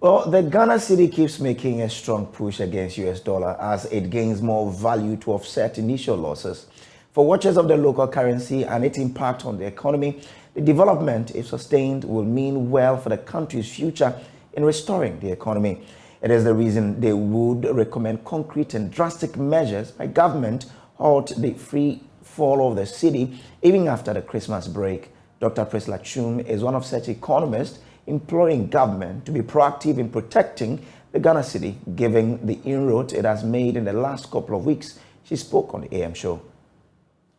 Well, the Ghana cedi keeps making a strong push against US dollar as it gains more value to offset initial losses. For watchers of the local currency and its impact on the economy, the development, if sustained, will mean well for the country's future in restoring the economy. It is the reason they would recommend concrete and drastic measures by government halt the free fall of the cedi even after the Christmas break. Dr. Priscilla Chum is one of such economists imploring government to be proactive in protecting the Ghana cedi, given the inroads it has made in the last couple of weeks. She spoke on the AM show.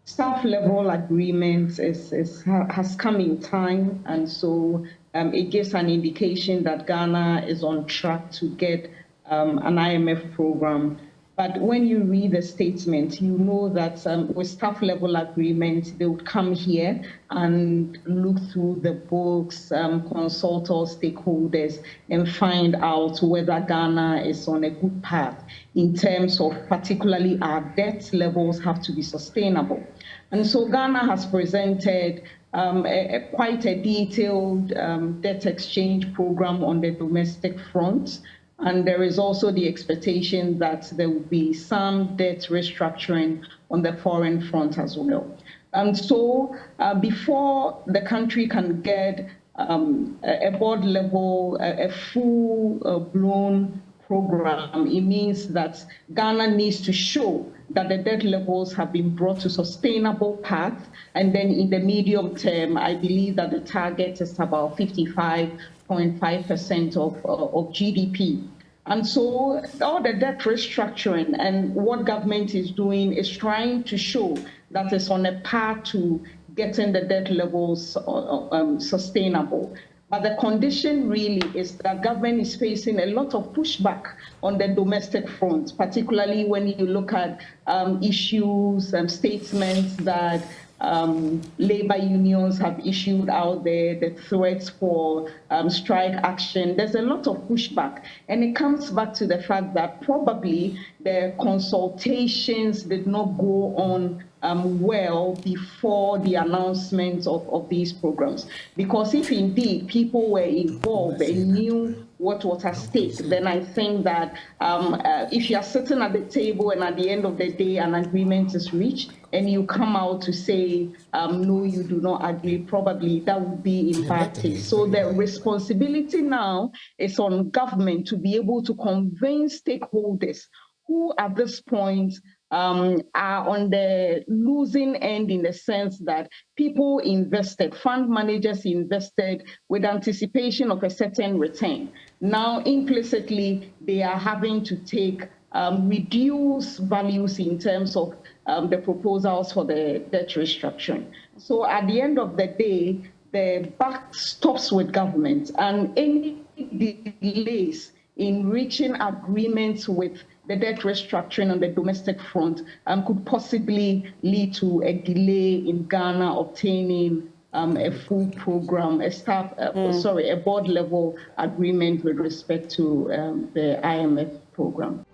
Staff level agreements has come in time, and so it gives an indication that Ghana is on track to get an IMF program. But when you read the statement, you know that with staff level agreements, they would come here and look through the books, consult all stakeholders, and find out whether Ghana is on a good path in terms of particularly our debt levels have to be sustainable. And so Ghana has presented quite a detailed debt exchange program on the domestic front. And there is also the expectation that there will be some debt restructuring on the foreign front as well. And so before the country can get a board level, a full-blown program, it means that Ghana needs to show that the debt levels have been brought to sustainable path. And then in the medium term, I believe that the target is about 55.5% of GDP. And so all the debt restructuring and what government is doing is trying to show that it's on a path to getting the debt levels sustainable. But the condition really is that government is facing a lot of pushback on the domestic front, particularly when you look at issues and statements that labor unions have issued out there, the threats for strike action. There's a lot of pushback. And it comes back to the fact that probably the consultations did not go on well before the announcement of these programs. Because if indeed people were involved and knew what was at stake, then I think that if you are sitting at the table and at the end of the day an agreement is reached and you come out to say, no, you do not agree, probably that would be in bad taste. So the responsibility now is on government to be able to convince stakeholders who at this point are on the losing end, in the sense that people invested, fund managers invested with anticipation of a certain return. Now, implicitly, they are having to take reduced values in terms of the proposals for the debt restructuring. So at the end of the day, the buck stops with government, and any delays in reaching agreements with the debt restructuring on the domestic front could possibly lead to a delay in Ghana obtaining a full program, a board level agreement with respect to the IMF program.